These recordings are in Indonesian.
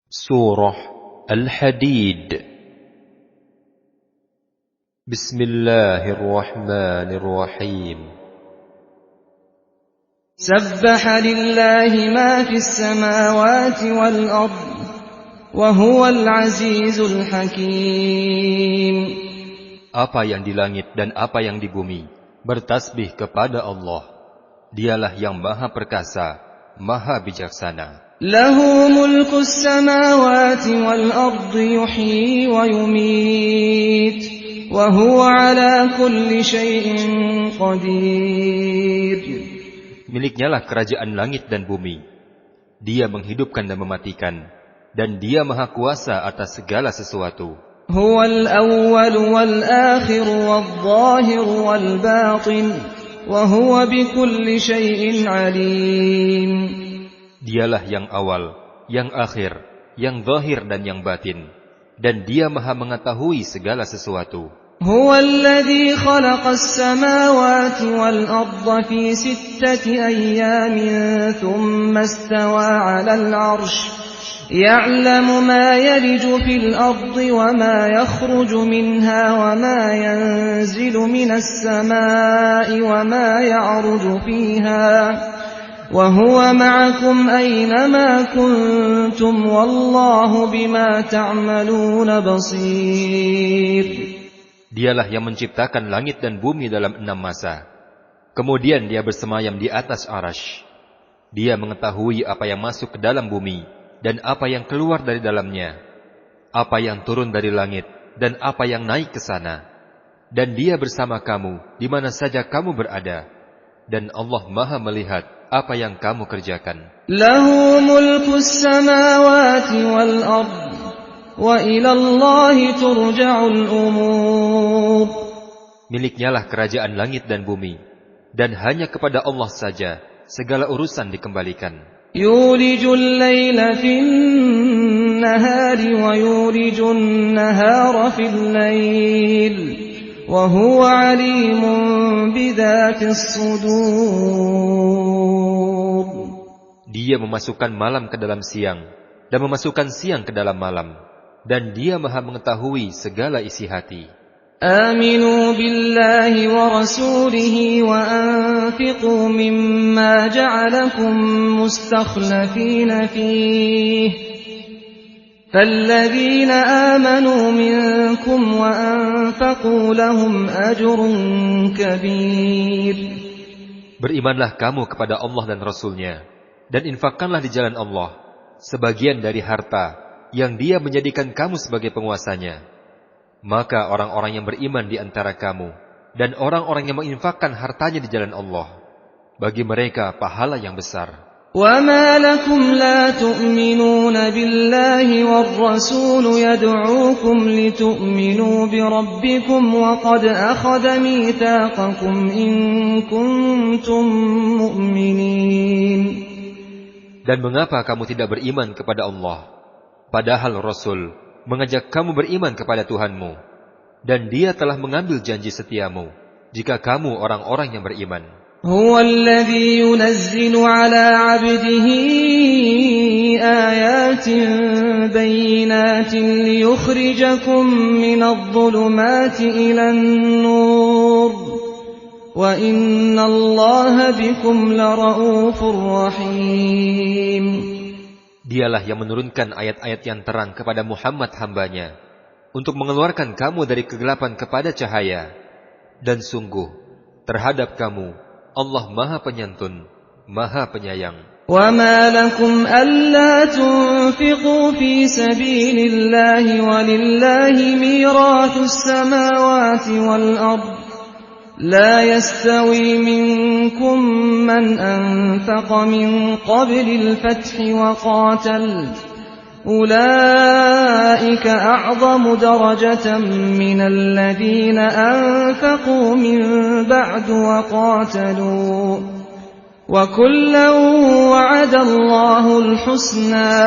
Surah Al-Hadid. Bismillahirrahmanirrahim. Sabbaha lillahi ma fis samawati wal ard wa huwal azizul hakim. Apa yang di langit dan apa yang di bumi bertasbih kepada Allah. Dialah yang Maha Perkasa, Maha Bijaksana. Lahu mulkus samawati wal ardi yuhyi wa yumit wa huwa ala kulli syai'in qadir. Miliknya lah kerajaan langit dan bumi. Dia menghidupkan dan mematikan, dan Dia Maha Kuasa atas segala sesuatu. Huwal awwal wal akhir wal zahir wal batin wa huwa bikulli syai'in alim. Dialah yang awal, yang akhir, yang zahir dan yang batin, dan Dia Maha mengetahui segala sesuatu. Huwa alladhi khalaqas samawati wal arda fi 6 ayyamin thumma istawa 'alal 'arsy ya'lamu ma yaliju fil ardi wa ma yakhruju minha wa ma yanzilu minas samaa'i wa ma ya'ruju fiha. وَهُوَ مَعَكُمْ أَيْنَمَا كُنْتُمْ وَاللَّهُ بِمَا تَعْمَلُونَ بَصِيرٌ. Dialah yang menciptakan langit dan bumi dalam 6 masa. Kemudian Dia bersemayam di atas arasy. Dia mengetahui apa yang masuk ke dalam bumi dan apa yang keluar dari dalamnya, apa yang turun dari langit dan apa yang naik ke sana. Dan Dia bersama kamu di mana saja kamu berada. Dan Allah Maha melihat apa yang kamu kerjakan. Lahu mulkus samawati wal ard wa ila Allahi turja'ul umur. Miliknya lah kerajaan langit dan bumi, dan hanya kepada Allah saja segala urusan dikembalikan. Yulijul laila fin nahari wa yulijun nahara fil lail wa huwa alimun bidzatis sudur. Dia memasukkan malam ke dalam siang dan memasukkan siang ke dalam malam, dan Dia Maha mengetahui segala isi hati. Aminu billahi wa rasulihi wa anfiqu mimma ja'alakum mustakhlafina fihi. فَالَّذِينَ آمَنُوا مِنكُمْ وَأَنفَقُوا لَهُمْ أَجْرٌ كَبِيرٌ. Berimanlah kamu kepada Allah dan Rasul-Nya, dan infakkanlah di jalan Allah sebagian dari harta yang Dia menjadikan kamu sebagai penguasanya. Maka orang-orang yang beriman di antara kamu dan orang-orang yang menginfakkan hartanya di jalan Allah, bagi mereka pahala yang besar. وَمَا لَكُمْ لَا تُؤْمِنُونَ بِاللَّهِ وَالرَّسُولُ يَدْعُوكُمْ لِتُؤْمِنُوا بِرَبِّكُمْ وَقَدْ أَخَذَ مِيثَاقَكُمْ إِن كُنتُم مُّؤْمِنِينَ. Dan mengapa kamu tidak beriman kepada Allah, padahal Rasul mengajak kamu beriman kepada Tuhanmu, dan Dia telah mengambil janji setiamu jika kamu orang-orang yang beriman. هو الذي ينزل على عبده آيات بينات ليخرجكم من الظلمات إلى النور وإن الله بكم لرؤوف رحيم. Dialah yang menurunkan ayat-ayat yang terang kepada Muhammad hambanya untuk mengeluarkan kamu dari kegelapan kepada cahaya. Dan sungguh terhadap kamu Allah Maha Penyantun, Maha Penyayang. وَمَا لَكُمْ أَلَّا تُنْفِقُوا فِي سَبِيلِ اللَّهِ وَلِلَّهِ مِيرَاثُ السَّمَاوَاتِ وَالْأَرْضِ لَا يَسْتَوِي مِنكُم مَّنْ أَنفَقَ مِن قَبْلِ الْفَتْحِ وَقَاتَلَ أُولَئِكَ أَعْظَمُ دَرَجَةً مِّنَ الَّذِينَ أَنفَقُوا مِن بَعْدُ وَقَاتَلُوا وَكُلًّا وَعَدَ اللَّهُ الْحُسْنَى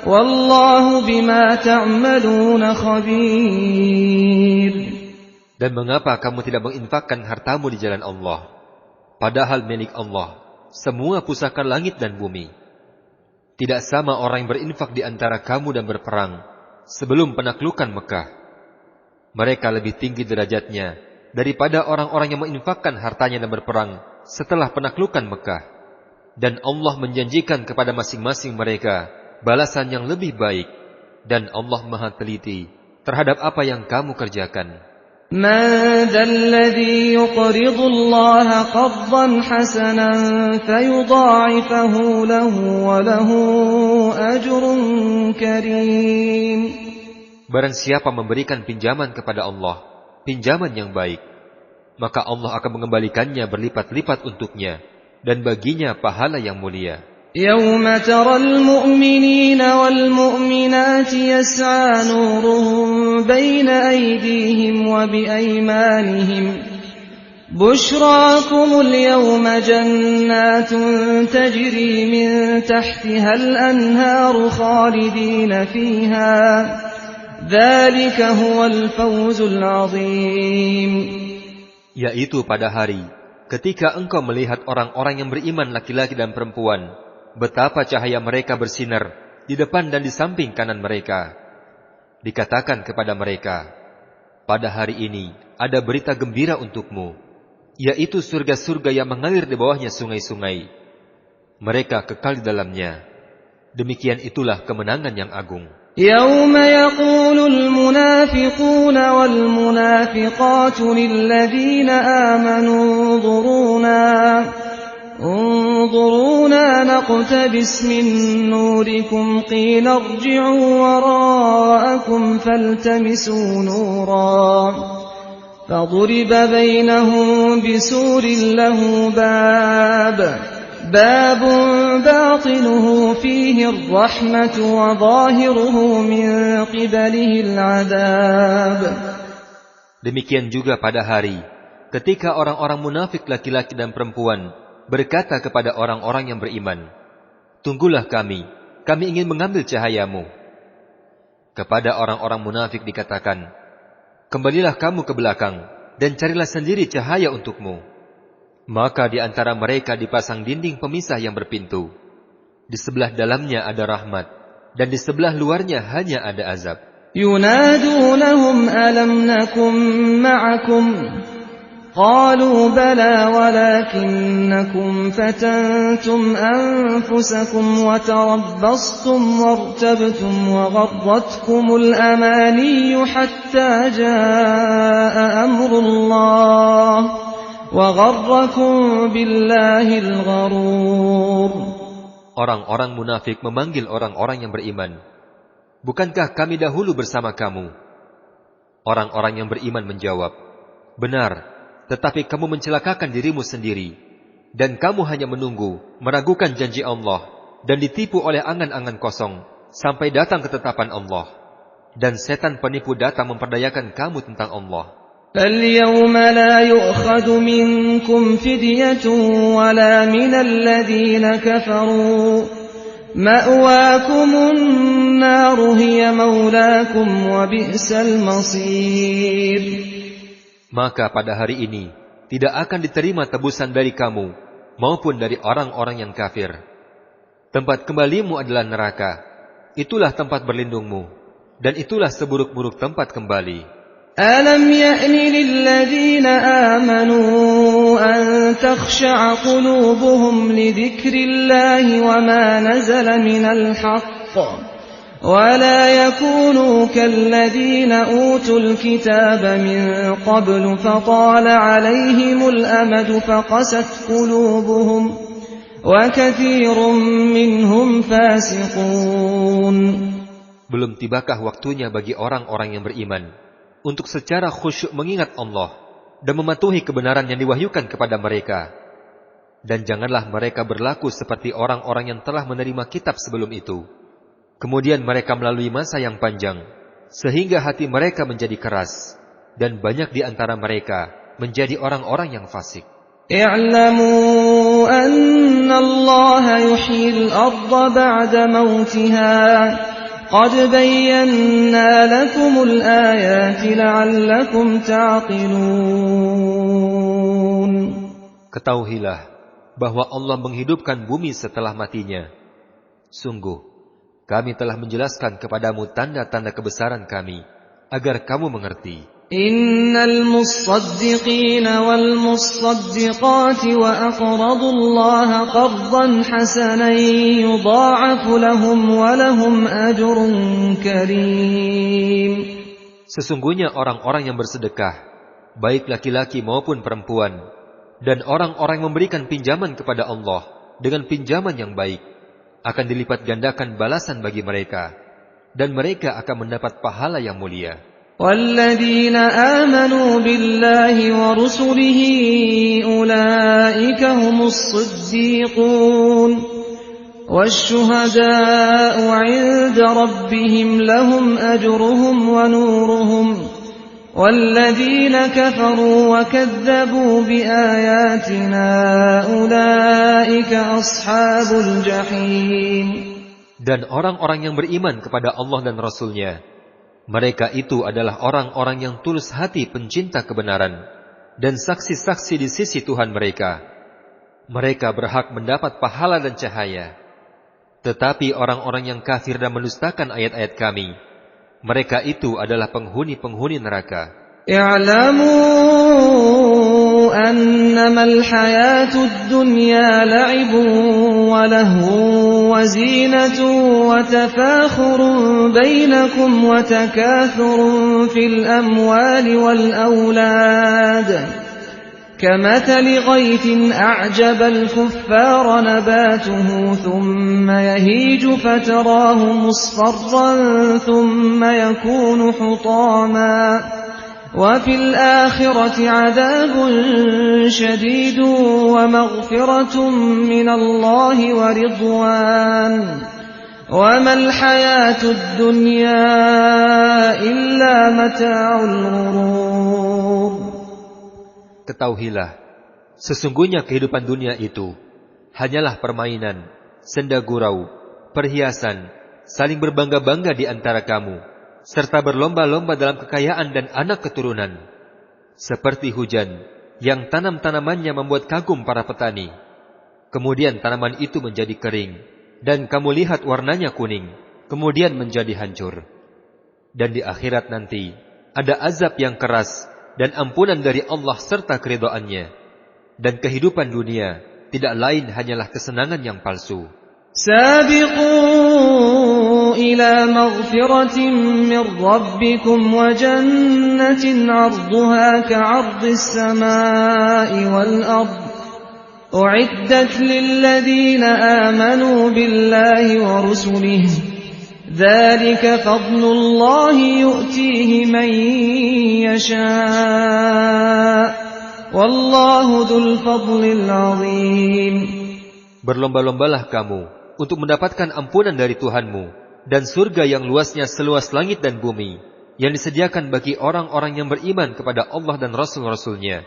وَاللَّهُ بِمَا تَعْمَلُونَ خَبِيرٌ. Dan mengapa kamu tidak menginfakkan hartamu di jalan Allah, padahal milik Allah semua pusaka langit dan bumi? Tidak sama orang yang berinfak di antara kamu dan berperang sebelum penaklukan Mekah. Mereka lebih tinggi derajatnya daripada orang-orang yang menginfakkan hartanya dan berperang setelah penaklukan Mekah. Dan Allah menjanjikan kepada masing-masing mereka balasan yang lebih baik. Dan Allah Maha teliti terhadap apa yang kamu kerjakan. من ذا الذي يقرض الله قرضا حسنا فيضاعفه له وله أجر كريم. Barang siapa memberikan pinjaman kepada Allah, pinjaman yang baik, maka Allah akan mengembalikannya berlipat-lipat untuknya, dan baginya pahala yang mulia. يوم ترى المؤمنين والمؤمنات يسعى نورهم بين أيديهم وبأيمانهم بشراكم اليوم جنات تجري من تحتها الأنهار خالدين فيها ذلك هو الفوز العظيم. Yaitu pada hari ketika engkau melihat orang-orang yang beriman laki-laki dan perempuan, betapa cahaya mereka bersinar di depan dan di samping kanan mereka. Dikatakan kepada mereka, pada hari ini ada berita gembira untukmu, yaitu surga-surga yang mengalir di bawahnya sungai-sungai. Mereka kekal di dalamnya. Demikian itulah kemenangan yang agung. يوم يقول المنافقون والمنافقات للذين آمنوا انظرونا نقتبس من نوركم قيل ارجعوا وراءكم فالتمسوا نورا فضرب بينهم بسور له باب باطنه فيه الرحمة وظاهره من قبله العذاب. Demikian juga pada hari ketika orang-orang munafik laki-laki dan perempuan berkata kepada orang-orang yang beriman, tunggulah kami ingin mengambil cahayamu. Kepada orang-orang munafik dikatakan, kembalilah kamu ke belakang dan carilah sendiri cahaya untukmu. Maka di antara mereka dipasang dinding pemisah yang berpintu. Di sebelah dalamnya ada rahmat, dan di sebelah luarnya hanya ada azab. Yunadunahum alam nakum ma'akum qalu bala walakinnakum fatantum anfusakum wa tarabbastum wartabtum wa gharratkumul amaniyu hatta jaa amrullah وَغَرَّكُمْ بِاللَّهِ الْغَرُورُ. Orang-orang munafik memanggil orang-orang yang beriman, bukankah kami dahulu bersama kamu? Orang-orang yang beriman menjawab, benar, tetapi kamu mencelakakan dirimu sendiri, dan kamu hanya menunggu, meragukan janji Allah, dan ditipu oleh angan-angan kosong, sampai datang ketetapan Allah. Dan setan penipu datang memperdayakan kamu tentang Allah. فَالْيَوْمَ لَا يُؤْخَذُ مِنْكُمْ فِدْيَةٌ وَلَا مِنَ الَّذِينَ كَفَرُوا مَأْوَاكُمُ النَّارُ هِيَ مَوْلَاكُمْ وَبِئْسَ الْمَصِيرُ. Maka pada hari ini tidak akan diterima tebusan dari kamu maupun dari orang-orang yang kafir. Tempat kembalimu adalah neraka. Itulah tempat berlindungmu, dan itulah seburuk-buruk tempat kembali. أَلَمْ يَأْنِ لِلَّذِينَ آمَنُوا أَن تَخْشَعَ قُلُوبُهُمْ لِذِكْرِ اللَّهِ وَمَا نَزَلَ مِنَ الْحَقِّ وَلَا يَكُونُوا كَالَّذِينَ أُوتُوا الْكِتَابَ مِنْ قَبْلُ فَطَالَ عَلَيْهِمُ الْأَمَدُ فَقَسَتْ قُلُوبُهُمْ وَكَثِيرٌ مِّنْهُمْ فَاسِقُونَ. Belum tibakah waktunya bagi orang-orang yang beriman untuk secara khusyuk mengingat Allah dan mematuhi kebenaran yang diwahyukan kepada mereka. Dan janganlah mereka berlaku seperti orang-orang yang telah menerima kitab sebelum itu. Kemudian mereka melalui masa yang panjang, sehingga hati mereka menjadi keras, dan banyak di antara mereka menjadi orang-orang yang fasik. اعلموا أن الله يحيي الأرض بعد موتها قد بينا لكم الآيات لعلكم تعقلون. Ketahuilah bahwa Allah menghidupkan bumi setelah matinya. Sungguh, kami telah menjelaskan kepadamu tanda-tanda kebesaran kami, agar kamu mengerti. Innal musaddiqina wal musaddiqati wa aqradu Allah qardan hasanan yudha'afu lahum wa lahum ajrun karim. Sesungguhnya orang-orang yang bersedekah, baik laki-laki maupun perempuan, dan orang-orang yang memberikan pinjaman kepada Allah dengan pinjaman yang baik, akan dilipat gandakan balasan bagi mereka, dan mereka akan mendapat pahala yang mulia. وَالَّذِينَ آمَنُوا بِاللَّهِ وَرُسُلِهِ أُولَئِكَ هُمُ الصِّدِّيقُونَ وَالشُّهَدَاءُ عِندَ رَبِّهِمْ لَهُمْ أَجْرُهُمْ وَنُورُهُمْ وَالَّذِينَ كَفَرُوا وَكَذَّبُوا بِآيَاتِنَا أُولَئِكَ أَصْحَابُ الْجَحِيمِ. Dan orang-orang yang beriman kepada Allah dan Rasul-Nya, mereka itu adalah orang-orang yang tulus hati pencinta kebenaran dan saksi-saksi di sisi Tuhan mereka. Mereka berhak mendapat pahala dan cahaya. Tetapi orang-orang yang kafir dan mendustakan ayat-ayat kami, mereka itu adalah penghuni-penghuni neraka. I'lamu annama al-hayatu ad-dunya la'ibun wa lahwun wa zinatun wa tafakhurun bainakum wa takathurun fil amwali wal awlad kamathali ghaythin a'jaba al-kuffara nabatuhu thumma yahiju fatarahu musfarran thumma yakunu hutama وفي الآخرة عذاب شديد ومغفرة من الله ورضوان وما الحياة الدنيا إلا متاع الغرور. Ketahuilah, sesungguhnya kehidupan dunia itu hanyalah permainan, senda gurau, perhiasan, saling berbangga-bangga di antara kamu, serta berlomba-lomba dalam kekayaan dan anak keturunan. Seperti hujan, yang tanam-tanamannya membuat kagum para petani. Kemudian tanaman itu menjadi kering, dan kamu lihat warnanya kuning, kemudian menjadi hancur. Dan di akhirat nanti, ada azab yang keras, dan ampunan dari Allah serta keridhaannya. Dan kehidupan dunia, tidak lain hanyalah kesenangan yang palsu. سابقوا إلى مغفرة من ربكم وجنة عرضها كعرض السماء والأرض أعدت للذين آمنوا بالله ورسله ذلك فضل الله يؤتيه من يشاء والله ذو الفضل العظيم. Berlomba-lombalah kamu untuk mendapatkan ampunan dari Tuhanmu dan surga yang luasnya seluas langit dan bumi yang disediakan bagi orang-orang yang beriman kepada Allah dan Rasul-Rasulnya.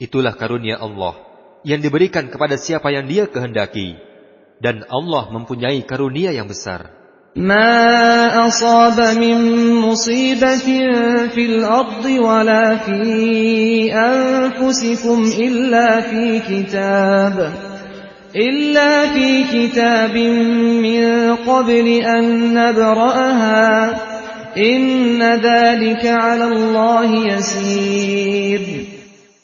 Itulah karunia Allah yang diberikan kepada siapa yang Dia kehendaki, dan Allah mempunyai karunia yang besar. Ma asaba min musibatin fil ardi wala fi anfusikum illa fi kitab min qabli an nabra'aha inna dhalika 'ala Allahi yasir.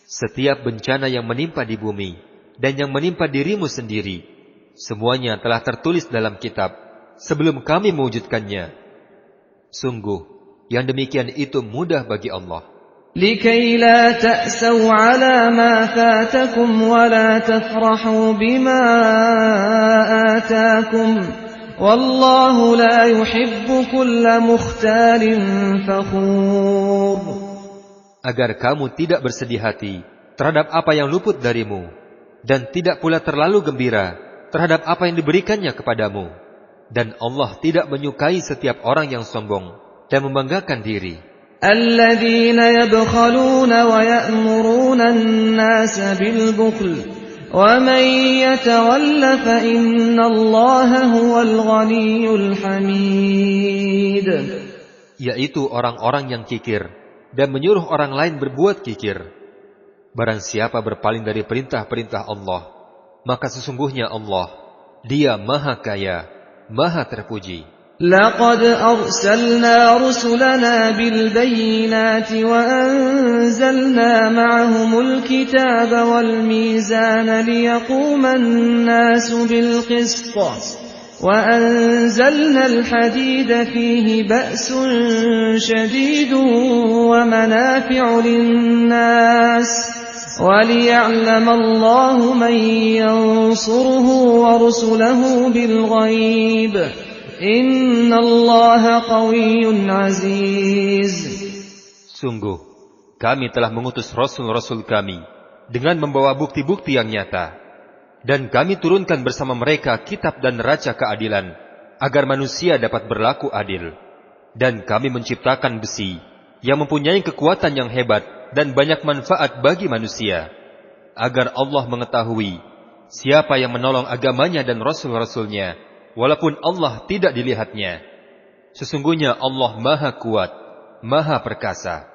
Setiap bencana yang menimpa di bumi dan yang menimpa dirimu sendiri, semuanya telah tertulis dalam kitab sebelum kami mewujudkannya. Sungguh, yang demikian itu mudah bagi Allah. لكي لا تأسوا على ما فاتكم ولا تفرحوا بما آتاكم والله لا يحب كل مختال فخور. Agar kamu tidak bersedih hati terhadap apa yang luput darimu, dan tidak pula terlalu gembira terhadap apa yang diberikannya kepadamu. Dan Allah tidak menyukai setiap orang yang sombong dan membanggakan diri. الذين يبخلون ويأمرون الناس بالبخل ومن يتول فإن الله هو الغني الحميد. Yaitu orang-orang yang kikir dan menyuruh orang lain berbuat kikir. Barang siapa berpaling dari perintah-perintah Allah, maka sesungguhnya Allah, Dia Maha Kaya Maha terpuji. لقد أرسلنا رسلنا بالبينات وأنزلنا معهم الكتاب والميزان ليقوم الناس بالقسط وأنزلنا الحديد فيه بأس شديد ومنافع للناس وليعلم الله من ينصره ورسله بالغيب Innallaha qawiyyun aziz. Sungguh, kami telah mengutus rasul-rasul kami dengan membawa bukti-bukti yang nyata. Dan kami turunkan bersama mereka kitab dan neraca keadilan, agar manusia dapat berlaku adil. Dan kami menciptakan besi, yang mempunyai kekuatan yang hebat dan banyak manfaat bagi manusia, agar Allah mengetahui siapa yang menolong agamanya dan rasul-rasulnya, walaupun Allah tidak dilihatnya. Sesungguhnya Allah Maha Kuat, Maha Perkasa.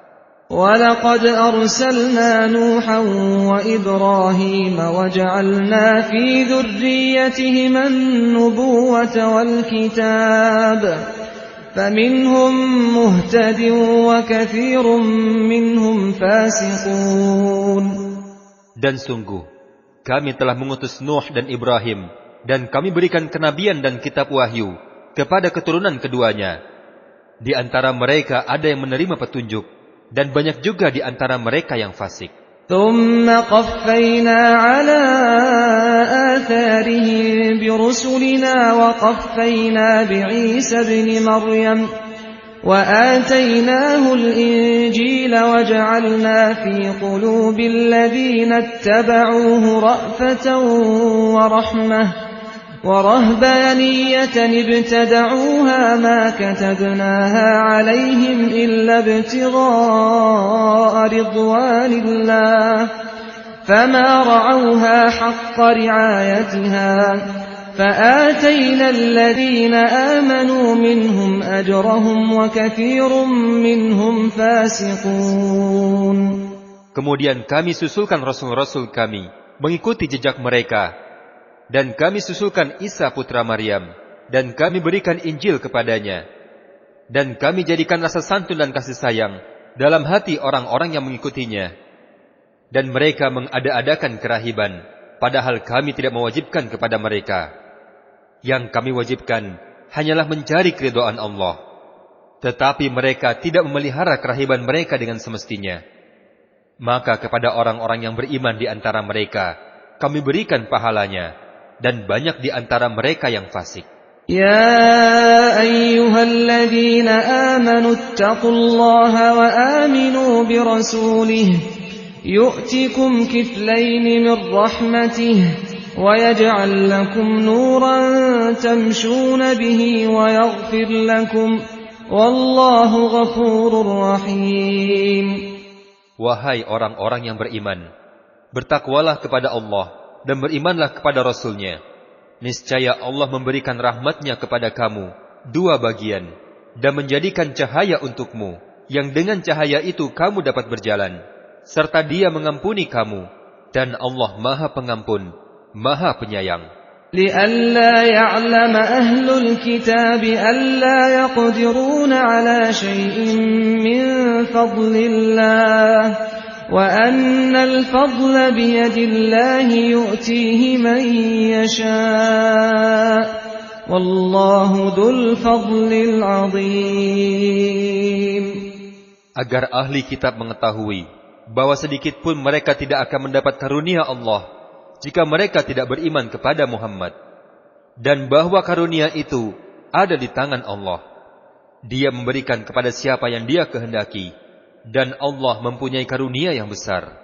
وَلَقَدْ أَرْسَلْنَا نُوحًا وَإِبْرَاهِيمَ وَجَعَلْنَا فِي ذُرِّيَّتِهِمَا النُّبُوَّةَ وَالْكِتَابَ فَمِنْهُمْ مُهْتَدٍ وَكَثِيرٌ مِّنْهُمْ فَاسِقُونَ. Dan sungguh, kami telah mengutus Nuh dan Ibrahim, dan kami berikan kenabian dan kitab wahyu kepada keturunan keduanya. Di antara mereka ada yang menerima petunjuk, dan banyak juga di antara mereka yang fasik. ثُمَّ قَفَّيْنَا عَلَى آثَارِهِم بِرُسُلِنَا وَقَفَّيْنَا بِعِيسَى ابْنِ مَرْيَمَ وَآتَيْنَاهُ الْإِنْجِيلَ وَجَعَلْنَا فِي قُلُوبِ الَّذِينَ اتَّبَعُوهُ رَأْفَةً وَرَحْمَةً وَرَهْبَانِيَّةً ابْتَدَعُوهَا مَا كَتَبْنَاهَا عَلَيْهِمْ إِلَّا ابْتِغَاءَ رِضْوَانِ اللَّهِ فَمَا رَعَوْهَا حَقَّ رِعَايَتِهَا فَآتَيْنَا الَّذِينَ آمَنُوا مِنْهُمْ أَجْرَهُمْ وَكَثِيرٌ مِّنْهُمْ فَاسِقُونَ. Kemudian kami susulkan rasul-rasul kami mengikuti jejak mereka. Dan kami susulkan Isa putra Maryam, dan kami berikan Injil kepadanya. Dan kami jadikan rasa santun dan kasih sayang dalam hati orang-orang yang mengikutinya. Dan mereka mengada-adakan kerahiban, padahal kami tidak mewajibkan kepada mereka. Yang kami wajibkan hanyalah mencari keridhaan Allah. Tetapi mereka tidak memelihara kerahiban mereka dengan semestinya. Maka kepada orang-orang yang beriman di antara mereka, kami berikan pahalanya. Dan banyak di antara mereka yang fasik. Ya ayyuhalladzina amanu ittaqullaha wa aminu birasulihi yu'tikum kiflaini min rahmatihi wa yaj'al lakum nuran tamshuna bihi wa yaghfir lakum wallahu ghafurur rahim. Wahai orang-orang yang beriman, bertakwalah kepada Allah dan berimanlah kepada Rasul-Nya. Niscaya Allah memberikan rahmat-Nya kepada kamu dua bagian, dan menjadikan cahaya untukmu, yang dengan cahaya itu kamu dapat berjalan, serta Dia mengampuni kamu, dan Allah Maha Pengampun, Maha Penyayang. لِأَلَّا يَعْلَمَ أَهْلُ الْكِتَابِ أَلَّا يَقْدِرُونَ عَلَى شَيْءٍ مِّن فَضْلِ اللَّهِ وَأَنَّ الْفَضْلَ بِيَدِ اللَّهِ يُؤْتِيهِ مَن يَشَاءُ وَاللَّهُ ذُو الْفَضْلِ الْعَظِيمِ. Agar ahli kitab mengetahui bahwa sedikit pun mereka tidak akan mendapat karunia Allah jika mereka tidak beriman kepada Muhammad, dan bahwa karunia itu ada di tangan Allah. Dia memberikan kepada siapa yang Dia kehendaki, dan Allah mempunyai karunia yang besar.